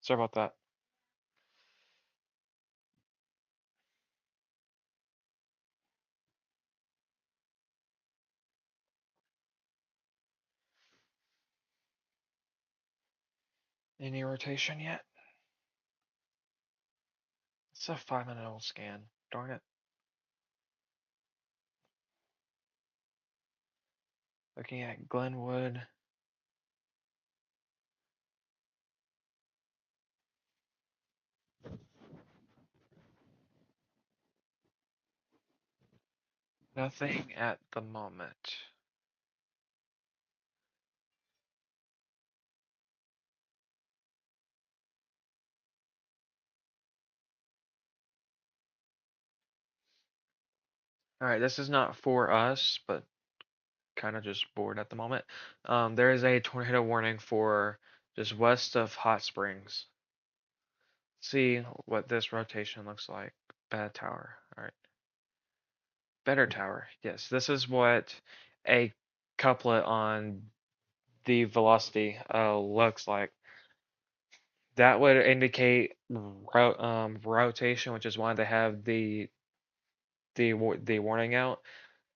Sorry about that. Any rotation yet? It's a 5-minute old scan. Darn it. Looking at Glenwood. Nothing at the moment. All right, this is not for us, but kind of just bored at the moment. There is a tornado warning for just west of Hot Springs. See what this rotation looks like. Bad tower. All right. Better tower. Yes, this is what a couplet on the velocity looks like. That would indicate rotation, which is why they have the warning out.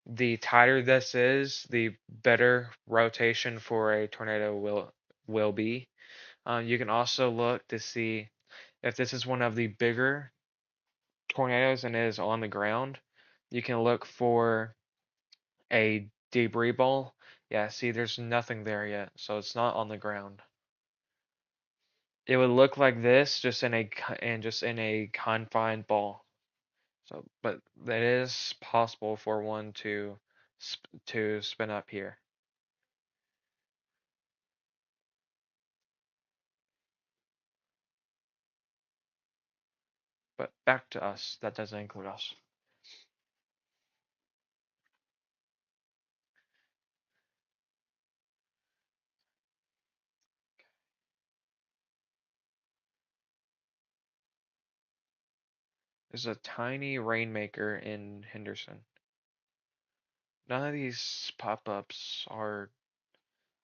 The tighter this is, the better rotation for a tornado will be. You can also look to see if this is one of the bigger tornadoes and is on the ground. You can look for a debris ball. Yeah, see, there's nothing there yet, so it's not on the ground. It would look like this, just in a confined ball. So, but it is possible for one to spin up here. But back to us. That doesn't include us. There's a tiny rainmaker in Henderson. None of these pop-ups are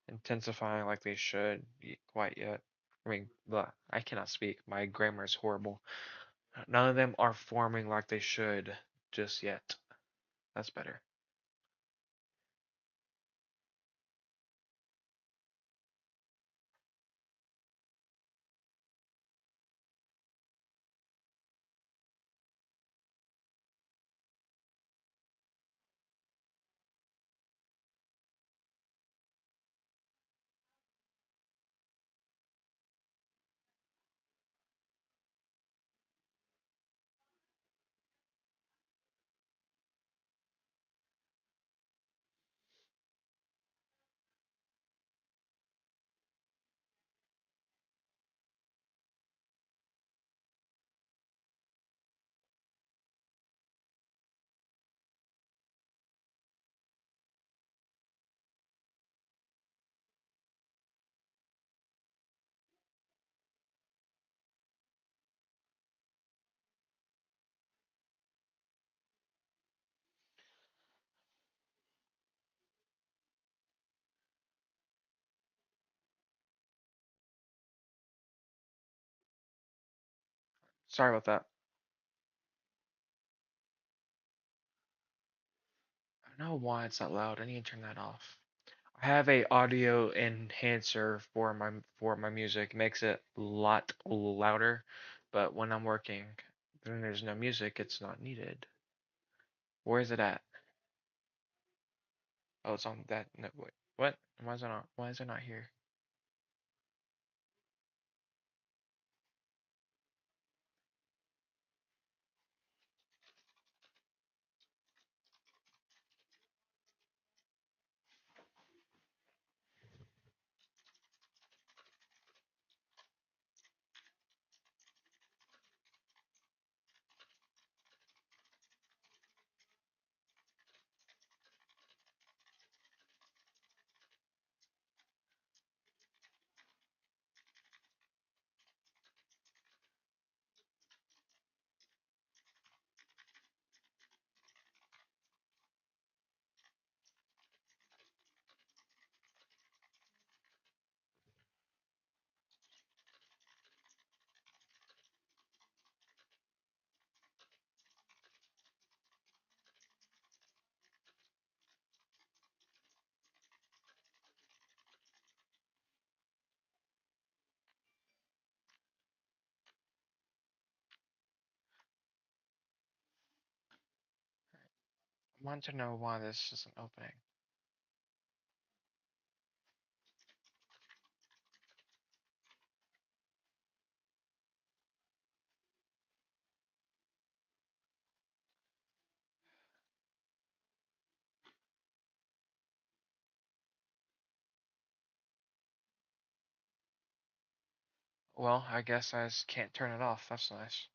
intensifying like they should quite yet. I mean, I cannot speak. My grammar is horrible. None of them are forming like they should just yet. That's better. Sorry about that. I don't know why it's not loud. I need to turn that off. I have a audio enhancer for my music. It makes it a lot louder, but when I'm working, then there's no music, it's not needed. Where is it at? Oh, it's on that. No, wait, what? Why is it not? Why is it not here? I want to know why this isn't opening. Well, I guess I just can't turn it off. That's nice.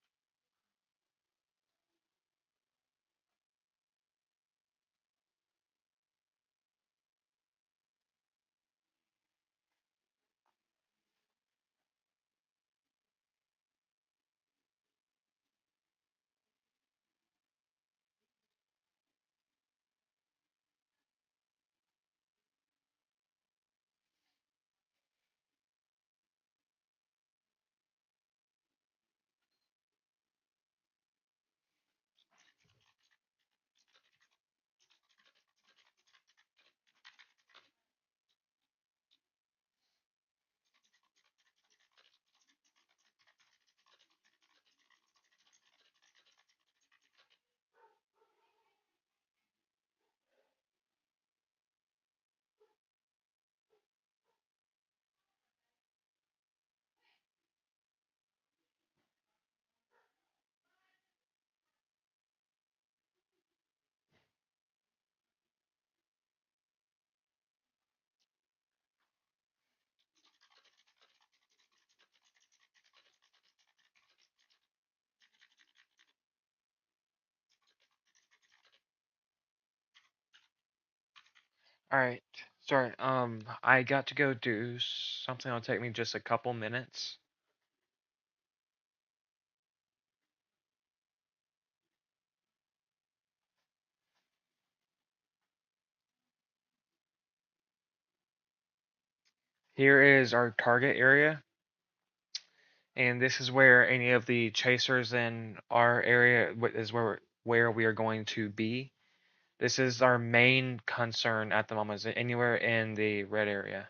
All right. Sorry. I got to go do something. It'll take me just a couple minutes. Here is our target area, and this is where any of the chasers in our area is where we are going to be. This is our main concern at the moment. Is anywhere in the red area.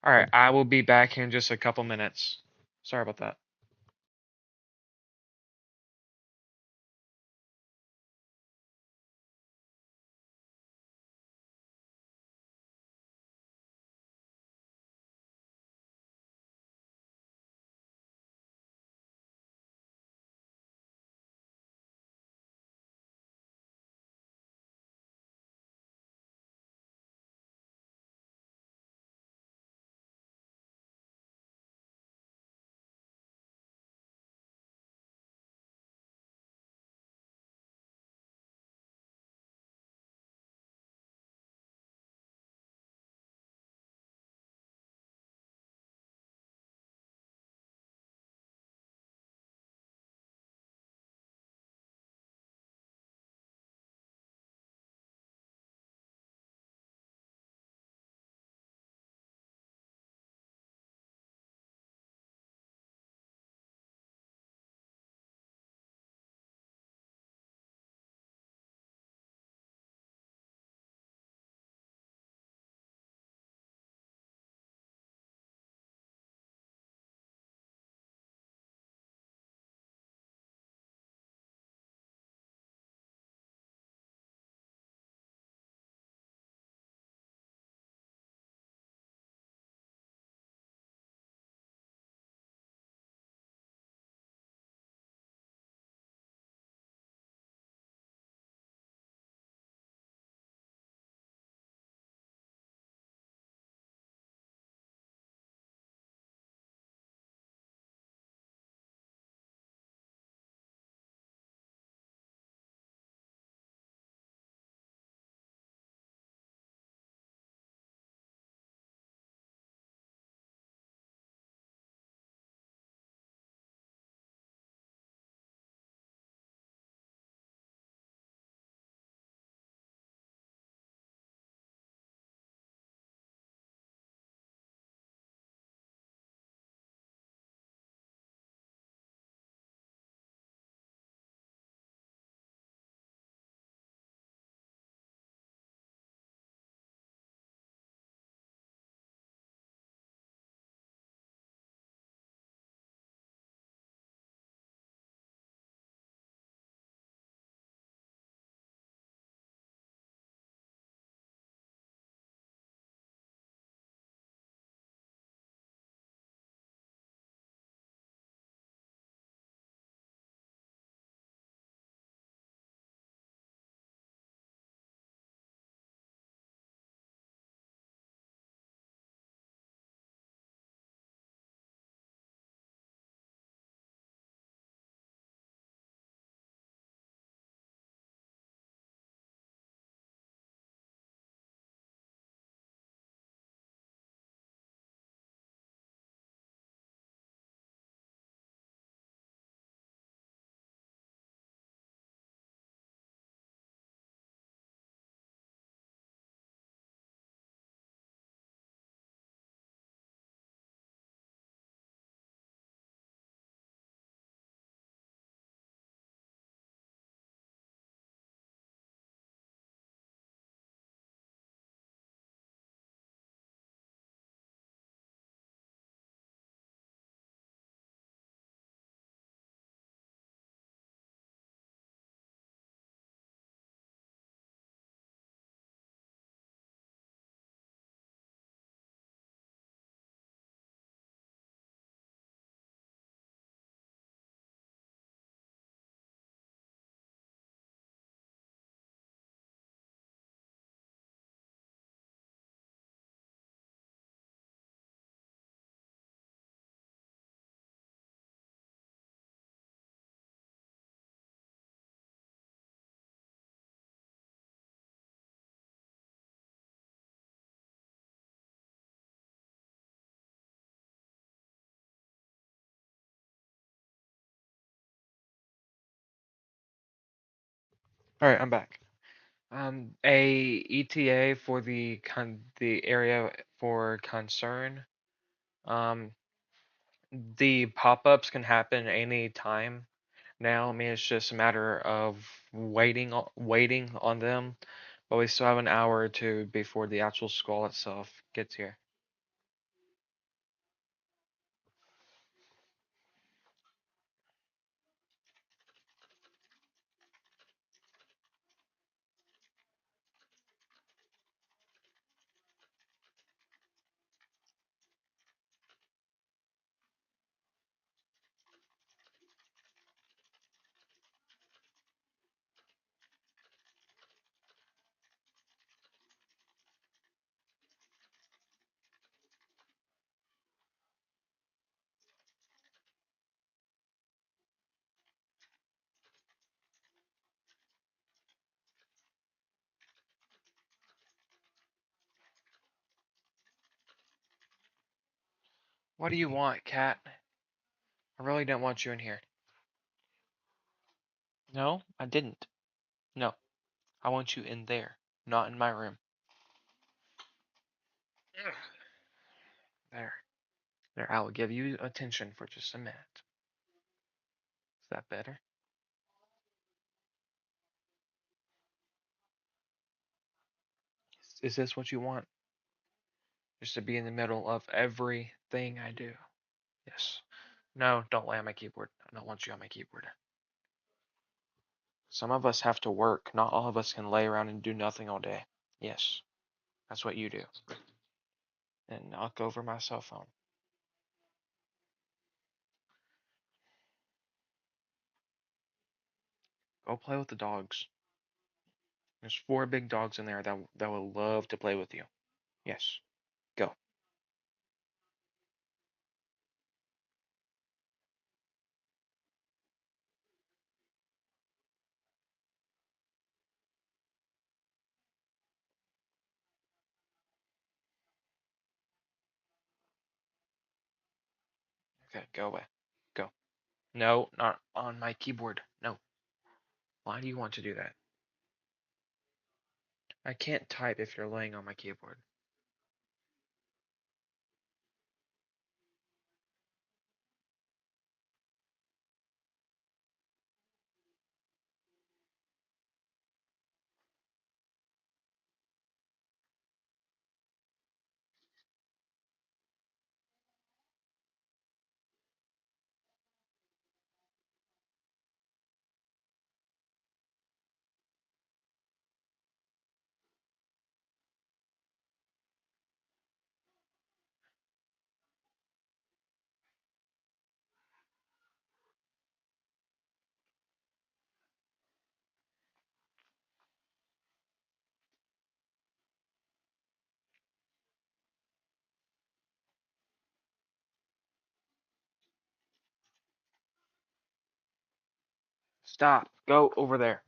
All right. I will be back in just a couple minutes. Sorry about that. All right, I'm back. A ETA for the area for concern. Um, the pop-ups can happen any time now. I mean, it's just a matter of waiting on them, but we still have an hour or two before the actual skull itself gets here. What do you want, cat? I really don't want you in here. No, I didn't. No, I want you in there, not in my room. Ugh. There. There, I will give you attention for just a minute. Is that better? Is this what you want? Just to be in the middle of everything I do? Yes. No, don't lay on my keyboard. I don't want you on my keyboard. Some of us have to work. Not all of us can lay around and do nothing all day. Yes, that's what you do. And knock over my cell phone. Go play with the dogs. There's four big dogs in there that will love to play with you. Yes. Go. Okay, go away. Go. No, not on my keyboard. No. Why do you want to do that? I can't type if you're laying on my keyboard. Stop. Go over there.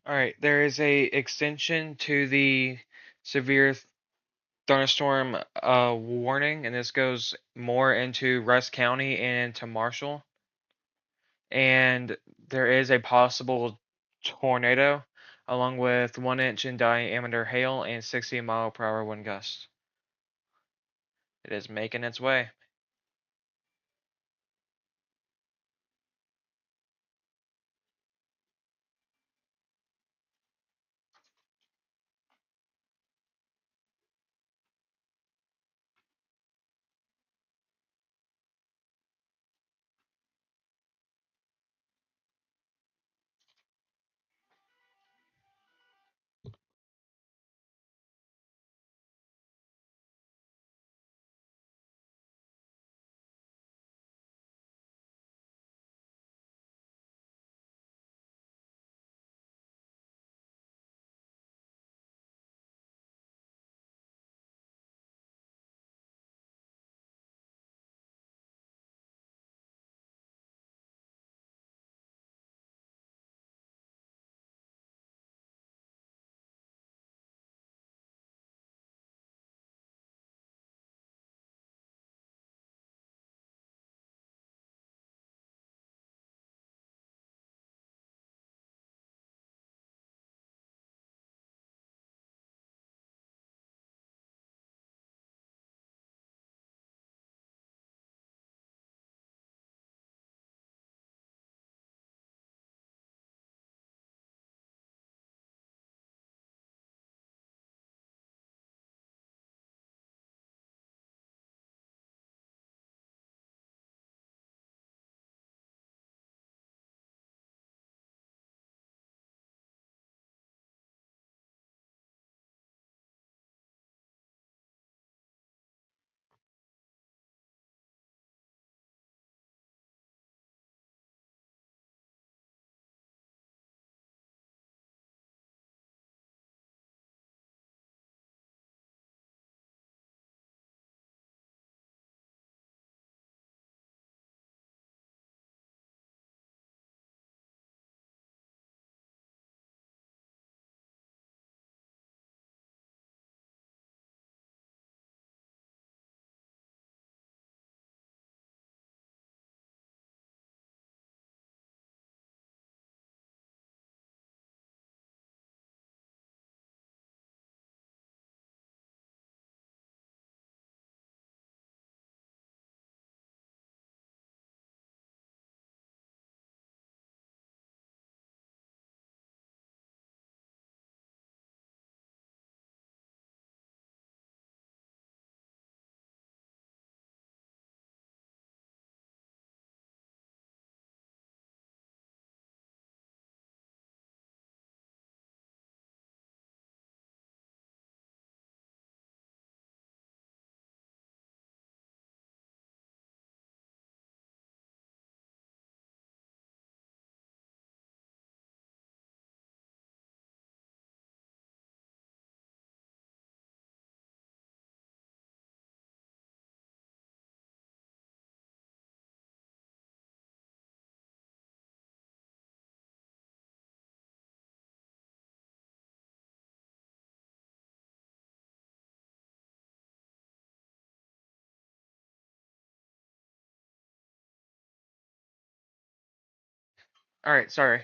All right, there is a extension to the severe thunderstorm warning, and this goes more into Rusk County and to Marshall. And there is a possible tornado, along with 1 inch in diameter hail and 60-mile-per-hour wind gusts. It is making its way. All right, sorry.